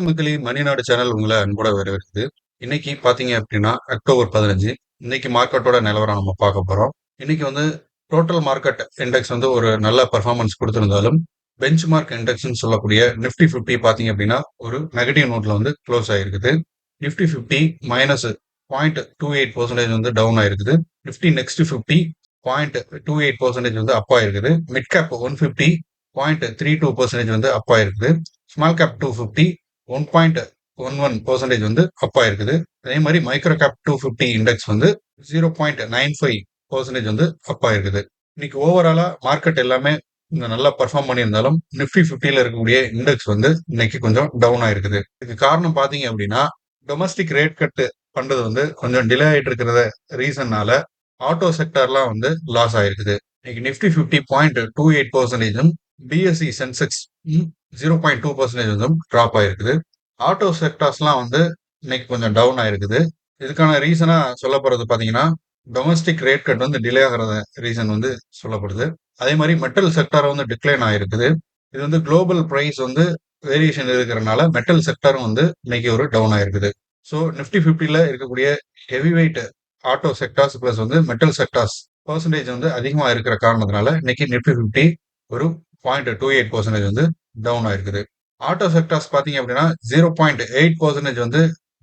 வணக்கம் மக்களே! மணிநாடு சேனல் உங்கள அன்போட வரவேற்குது. இன்னைக்கு பார்த்தீங்க அப்டின்னா, அக்டோபர் 15. இன்னைக்கு மார்க்கெட்டோட நிலவரம் நம்ம பார்க்க போறோம். இன்னைக்கு வந்து டோட்டல் மார்க்கெட் இண்டெக்ஸ் வந்து ஒரு நல்ல பெர்ஃபார்மன்ஸ் குடுத்திருந்தாலும், பெஞ்ச் மார்க் இண்டெக்ஸ்ன்னு சொல்லக்கூடிய நிஃப்டி 50 பார்த்தீங்க அப்டின்னா, ஒரு நெகட்டிவ் நோட்ல வந்து குளோஸ் ஆயிருக்குது. நிஃப்டி 50 மைனஸ் 0.28% வந்து டவுன் ஆயிருக்குது. நிஃப்டி நெக்ஸ்ட் 50 0.28% வந்து அப் ஆயிருக்குது. மிட் கேப் 150 0.32% வந்து அப் ஆயிருக்குது. ஸ்மால் கேப் 250 1.11% வந்து அப் ஆயிருக்குது. அதே மாதிரி மைக்ரோ கேப் 250 இண்டெக்ஸ் வந்து 0.95% வந்து அப் ஆயிருக்குது. இன்னைக்கு ஓவராலா மார்க்கெட் எல்லாமே நல்லா பெர்ஃபார்ம் பண்ணியிருந்தாலும் நிஃப்டி 50ல இருக்கக்கூடிய இண்டெக்ஸ் வந்து இன்னைக்கு கொஞ்சம் டவுன் ஆயிருக்குது. இதுக்கு காரணம் பாத்தீங்க அப்படின்னா டொமஸ்டிக் ரேட் கட் பண்றது வந்து கொஞ்சம் டிலே ஆயிட்டு இருக்கிறத ரீசன்னால ஆட்டோ செக்டர்லாம் வந்து லாஸ் ஆயிருக்குது. இன்னைக்கு நிஃப்டி 50 0.28%, பிஎஸ்சி சென்செக்ஸ் 0.2% வந்து டிராப் ஆயிருக்குது. ஆட்டோ செக்டார்ஸ்லாம் வந்து இன்னைக்கு கொஞ்சம் டவுன் ஆயிருக்குது. இதுக்கான ரீசனா சொல்லப்படுறது பாத்தீங்கன்னா டொமஸ்டிக் ரேட் கட் வந்து டிலே ஆகிறத ரீசன் வந்து சொல்லப்படுது. அதே மாதிரி மெட்டல் செக்டார் வந்து டிக்ளைன் ஆயிருக்குது. இது வந்து குளோபல் பிரைஸ் வந்து வேரியேஷன் இருக்கிறனால மெட்டல் செக்டாரும் வந்து இன்னைக்கு ஒரு டவுன் ஆயிருக்குது. ஸோ நிஃப்டி 50ல இருக்கக்கூடிய heavy weight auto sectors plus வந்து மெட்டல் செக்டார்ஸ் பர்சன்டேஜ் வந்து அதிகமா இருக்கிற காரணத்தினால இன்னைக்கு நிஃப்டி 50 ஒரு 0.28% வந்து டவுன் ஆயிருக்குது. ஆட்டோ செக்டார்ஸ் பாத்தீங்க அப்படின்னா 0.8% வந்து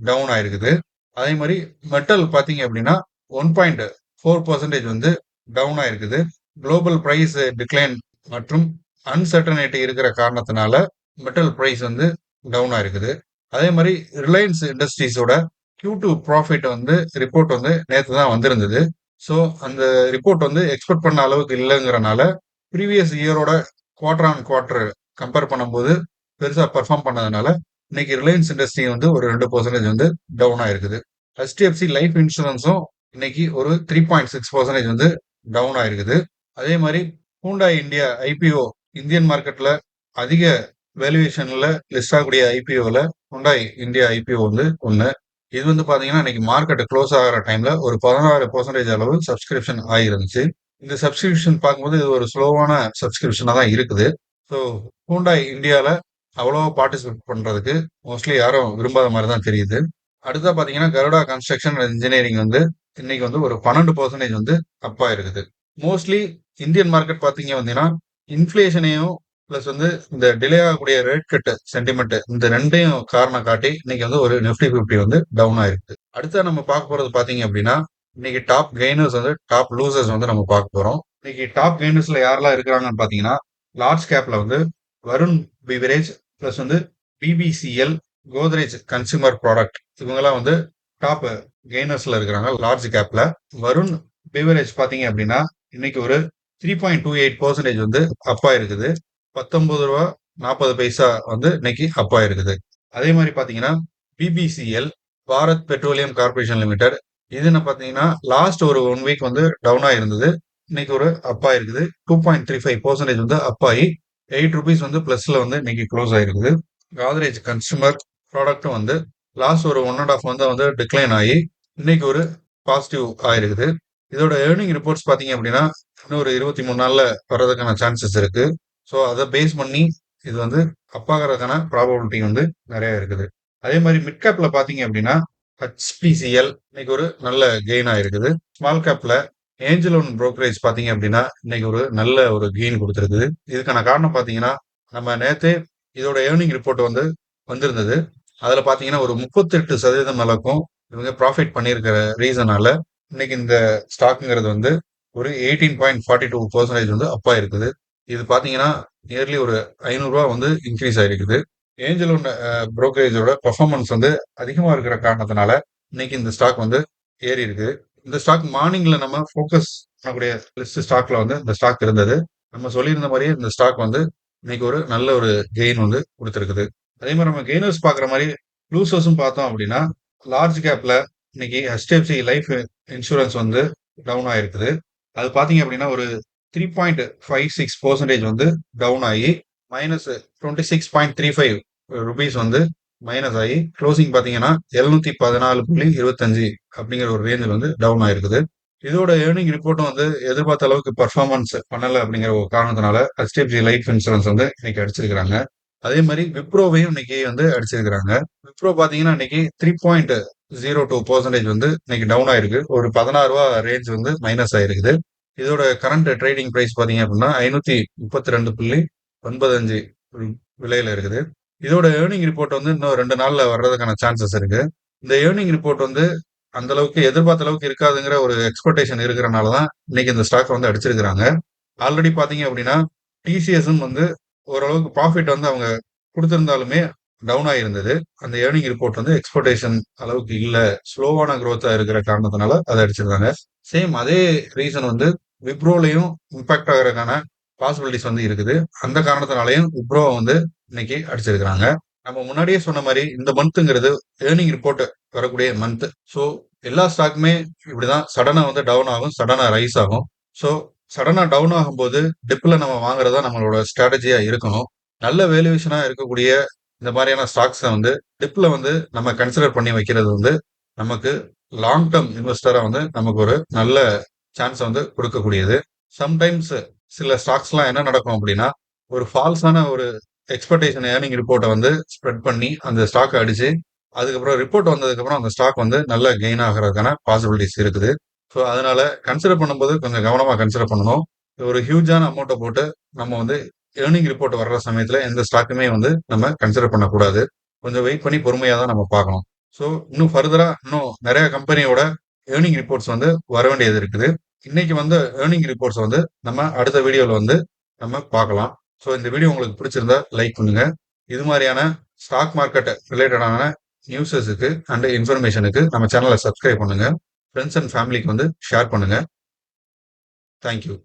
டவுன் ஆயிருக்குது. அதே மாதிரி மெட்டல் பாத்தீங்க அப்படின்னா 1.4% வந்து டவுன் ஆயிருக்குது. குளோபல் பிரைஸ் டிக்ளைன் மற்றும் அன்சர்டனிட்டி இருக்கிற காரணத்தினால மெட்டல் பிரைஸ் வந்து டவுன் ஆயிருக்குது. அதே மாதிரி ரிலையன்ஸ் இண்டஸ்ட்ரீஸோட Q2 ப்ராஃபிட் வந்து ரிப்போர்ட் வந்து நேற்று தான் வந்திருந்தது. ஸோ அந்த ரிப்போர்ட் வந்து எக்ஸ்பெக்ட் பண்ண அளவுக்கு இல்லைங்கிறனால ப்ரீவியஸ் இயரோட குவார்டர் ஆன் குவார்டர் கம்பேர் பண்ணும்போது பெருசா பெர்ஃபார்ம் பண்ணதுனால இன்னைக்கு ரிலையன்ஸ் இண்டஸ்ட்ரி வந்து ஒரு 2% வந்து டவுன் ஆயிருக்குது. HDFC லைஃப் இன்சூரன்ஸும் இன்னைக்கு ஒரு 3.6% வந்து டவுன் ஆயிருக்குது. அதே மாதிரி ஹூண்டாய் இந்தியா IPO இந்தியன் மார்க்கெட்ல அதிக வேல்யூவேஷன்ல லிஸ்ட் ஆகக்கூடிய IPOல ஹூண்டாய் இந்தியா IPO வந்து ஒன்று. இது வந்து பாத்தீங்கன்னா இன்னைக்கு மார்க்கெட் க்ளோஸ் ஆகிற டைம்ல ஒரு 16% அளவு சப்ஸ்கிரிப்ஷன் ஆகிருந்துச்சு. இந்த சப்ஸ்கிரிப்ஷன் பார்க்கும்போது இது ஒரு ஸ்லோவான சப்ஸ்கிரிப்ஷனா தான் இருக்குது. ஸோ ஹூண்டாய் இந்தியால அவ்வளவா பார்ட்டிசிபேட் பண்றதுக்கு மோஸ்ட்லி யாரும் விரும்பாத மாதிரி தான் தெரியுது. அடுத்தா பாத்தீங்கன்னா கருடா கன்ஸ்ட்ரக்ஷன் அண்ட் இன்ஜினியரிங் வந்து இன்னைக்கு வந்து ஒரு 12% வந்து அப்பா இருக்குது. மோஸ்ட்லி இந்தியன் மார்க்கெட் பாத்தீங்க அப்படின்னா இன்ஃபிளேஷனையும் பிளஸ் வந்து இந்த டிலே ஆகக்கூடிய ரேட் கட் சென்டிமெண்ட் இந்த ரெண்டையும் காரணம் காட்டி இன்னைக்கு வந்து ஒரு நிஃப்டி 50 வந்து டவுன் ஆயிருக்கு. அடுத்த நம்ம பார்க்க போறது பாத்தீங்க அப்படின்னா இன்னைக்கு டாப் கெய்னர்ஸ் வந்து டாப் லூசர்ஸ் வந்து நம்ம பார்க்க போறோம். இன்னைக்கு டாப் கெய்னர்ஸ்ல யாரெல்லாம் இருக்கிறாங்கன்னு பாத்தீங்கன்னா லார்ஜ் கேப்ல வந்து வருண் பிவரேஜ் பிளஸ் வந்து பிபிசிஎல், கோத்ரேஜ் கன்சியூமர் ப்ராடக்ட் இவங்கெல்லாம் வந்து டாப் கெய்னர்ஸ்ல இருக்கிறாங்க லார்ஜ் கேப்ல. வருண் பிவரேஜ் பாத்தீங்க அப்படின்னா இன்னைக்கு ஒரு 3.28% வந்து அப்பா இருக்குது. 19 ரூபா 40 பைசா வந்து இன்னைக்கு அப்பா இருக்குது. அதே மாதிரி பாத்தீங்கன்னா BPCL Bharat petroleum corporation limited இது என்ன பாத்தீங்கன்னா லாஸ்ட் ஒரு 1 வீக் வந்து டவுனா இருந்தது. இன்னைக்கு ஒரு அப்பா இருக்குது. 2.35% வந்து அப்பாயி ₹8 வந்து பிளஸ்ல வந்து இன்னைக்கு க்ளோஸ் ஆயிருக்குது. காத்ரேஜ் கன்சூமர் ப்ராடக்ட்டும் வந்து லாஸ்ட் ஒரு 1.5 மந்த் வந்து டிக்ளைன் ஆகி இன்னைக்கு ஒரு பாசிட்டிவ் ஆயிருக்குது. இதோட ஏர்னிங் ரிப்போர்ட்ஸ் பாத்தீங்க அப்படின்னா இன்னும் ஒரு 23 நாள்ல வர்றதுக்கான சான்சஸ் இருக்கு. ஸோ அதை பேஸ் பண்ணி இது வந்து அப்பாகிறதுக்கான ப்ராபபிலிட்டி வந்து நிறைய இருக்குது. அதே மாதிரி மிட் கேப்ல பாத்தீங்க அப்படின்னா HPCL இன்னைக்கு ஒரு நல்ல கெயின் ஆயிருக்குது. ஸ்மால் கேப்ல ஏஞ்சல் ஒன் புரோக்கரேஜ் பாத்தீங்க அப்படின்னா இன்னைக்கு ஒரு நல்ல ஒரு கெயின் கொடுத்துருக்குது. இதுக்கான காரணம் பாத்தீங்கன்னா நம்ம நேத்தே இதோட ஏர்னிங் ரிப்போர்ட் வந்து வந்திருந்தது. அதுல பாத்தீங்கன்னா ஒரு 38% அளவுக்கும் இவங்க ப்ராஃபிட் பண்ணியிருக்கிற ரீசனால இன்னைக்கு இந்த ஸ்டாக்குங்கிறது வந்து ஒரு 18.42% வந்து அப்பா இருக்குது. இது பாத்தீங்கன்னா நியர்லி ஒரு ₹500 வந்து இன்க்ரீஸ் ஆயிருக்குது. ஏஞ்சல் ஒன் புரோக்கரேஜோட பெர்ஃபார்மன்ஸ் வந்து அதிகமா இருக்கிற காரணத்தினால இன்னைக்கு இந்த ஸ்டாக் வந்து ஏறி இருக்கு. இந்த ஸ்டாக் மார்னிங்ல நம்ம ஃபோக்கஸ் பண்ணக்கூடிய லிஸ்ட் ஸ்டாக்ல வந்து இந்த ஸ்டாக் இருந்தது. நம்ம சொல்லியிருந்த மாதிரியே இந்த ஸ்டாக் வந்து இன்னைக்கு ஒரு நல்ல ஒரு கெயின் வந்து கொடுத்துருக்குது. அதே மாதிரி நம்ம கெய்னர்ஸ் பாக்குற மாதிரி லூசர்ஸும் பார்த்தோம் அப்படின்னா லார்ஜ் கேப்ல இன்னைக்கு HDFC லைஃப் இன்சூரன்ஸ் வந்து டவுன் ஆயிருக்குது. அது பாத்தீங்க அப்படின்னா ஒரு 3.56% வந்து டவுன் ஆகி -26.35 வந்து மைனஸ் ஆகி க்ளோசிங் பாத்தீங்கன்னா 714.25 அப்படிங்கிற ஒரு ரேஞ்சில் வந்து டவுன் ஆயிருக்குது. இதோட ஏர்னிங் ரிப்போர்ட்டும் வந்து எதிர்பார்த்த அளவுக்கு பர்ஃபார்மன்ஸ் பண்ணல அப்படிங்கிற ஒரு காரணத்தினால HDFC லைஃப் இன்சூரன்ஸ் வந்து இன்னைக்கு அடிச்சிருக்காங்க. அதே மாதிரி விப்ரோவையும் இன்னைக்கு வந்து அடிச்சிருக்கிறாங்க. விப்ரோ பாத்தீங்கன்னா இன்னைக்கு 3.02% வந்து இன்னைக்கு டவுன் ஆயிருக்கு. ஒரு 16 ரூபா ரேஞ்ச் வந்து மைனஸ் ஆயிருக்குது. இதோட கரண்ட் ட்ரேடிங் பிரைஸ் பாத்தீங்க அப்படின்னா 532.95 விலையில இருக்குது. இதோட ஏர்னிங் ரிப்போர்ட் வந்து இன்னும் 2 நாள்ல வர்றதுக்கான சான்சஸ் இருக்கு. இந்த ஏர்னிங் ரிப்போர்ட் வந்து அந்த அளவுக்கு எதிர்பார்த்த அளவுக்கு இருக்காதுங்கிற ஒரு எக்ஸ்பெக்டேஷன் இருக்கிறனால தான் இன்னைக்கு இந்த ஸ்டாக் வந்து அடிச்சிருக்கிறாங்க. ஆல்ரெடி பாத்தீங்க அப்படின்னா டிசிஎஸும் வந்து ஓரளவுக்கு ப்ராஃபிட் வந்து அவங்க கொடுத்திருந்தாலுமே டவுன் ஆகியிருந்தது. அந்த ஏர்னிங் ரிப்போர்ட் வந்து எக்ஸ்பெக்டேஷன் அளவுக்கு இல்ல, ஸ்லோவான growth-ஆ இருக்கிற காரணத்தினால அதை அடிச்சிருக்காங்க. சேம் அதே ரீசன் வந்து விப்ரோலையும் இம்பாக்ட் ஆகிறதுக்கான பாசிபிலிட்டிஸ் வந்து இருக்குது. அந்த காரணத்தினாலையும் விப்ரோவை வந்து இன்னைக்கு அடிச்சிருக்கிறாங்க. நம்ம முன்னாடியே சொன்ன மாதிரி இந்த மந்த்ங்கிறது ஏர்னிங் ரிப்போர்ட் வரக்கூடிய மந்த். ஸோ எல்லா ஸ்டாக்குமே இப்படிதான் சடனா வந்து டவுன் ஆகும், சடனா ரைஸ் ஆகும். ஸோ சடனா டவுன் ஆகும்போது டிப்ல நம்ம வாங்குறதா நம்மளோட ஸ்ட்ராட்டஜியா இருக்கணும். நல்ல வேல்யூவேஷனா இருக்கக்கூடிய இந்த மாதிரியான ஸ்டாக்ஸை வந்து டிப்ல வந்து நம்ம கன்சிடர் பண்ணி வைக்கிறது வந்து நமக்கு லாங் டேர்ம் இன்வெஸ்டரா வந்து நமக்கு ஒரு நல்ல சான்ஸ் வந்து கொடுக்கக்கூடியது. சம்டைம்ஸ் சில ஸ்டாக்ஸ்லாம் என்ன நடக்கும் அப்படின்னா ஒரு ஃபால்ஸான ஒரு எக்ஸ்பெக்டேஷன் ஏர்னிங் ரிப்போர்ட்டை வந்து ஸ்ப்ரெட் பண்ணி அந்த ஸ்டாக்கை அடிச்சு அதுக்கப்புறம் ரிப்போர்ட் வந்ததுக்கப்புறம் அந்த ஸ்டாக் வந்து நல்ல கெயின் ஆகிறதுக்கான பாசிபிலிட்டிஸ் இருக்குது. ஸோ அதனால கன்சிடர் பண்ணும்போது கொஞ்சம் கவனமாக கன்சிடர் பண்ணணும். ஒரு ஹியூஜான அமௌண்ட்டை போட்டு நம்ம வந்து ஏர்னிங் ரிப்போர்ட் வர்ற சமயத்தில் எந்த ஸ்டாக்குமே வந்து நம்ம கன்சிடர் பண்ணக்கூடாது. கொஞ்சம் வெயிட் பண்ணி பொறுமையாக தான் நம்ம பார்க்கணும். ஸோ இன்னும் ஃபர்தராக இன்னும் நிறைய கம்பெனியோட ஏர்னிங் ரிப்போர்ட்ஸ் வந்து வர வேண்டியது இருக்குது. இன்னைக்கு வந்து ஏர்னிங் ரிப்போர்ட்ஸ் வந்து நம்ம அடுத்த வீடியோவில் வந்து நம்ம பார்க்கலாம். ஸோ இந்த வீடியோ உங்களுக்கு பிடிச்சிருந்தா லைக் பண்ணுங்க. இது மாதிரியான ஸ்டாக் மார்க்கெட் ரிலேட்டடான நியூஸஸுக்கு அண்ட் இன்ஃபர்மேஷனுக்கு நம்ம சேனலை சப்ஸ்கிரைப் பண்ணுங்க. ஃப்ரெண்ட்ஸ் அண்ட் ஃபேமிலிக்கு வந்து ஷேர் பண்ணுங்க. தேங்க்யூ.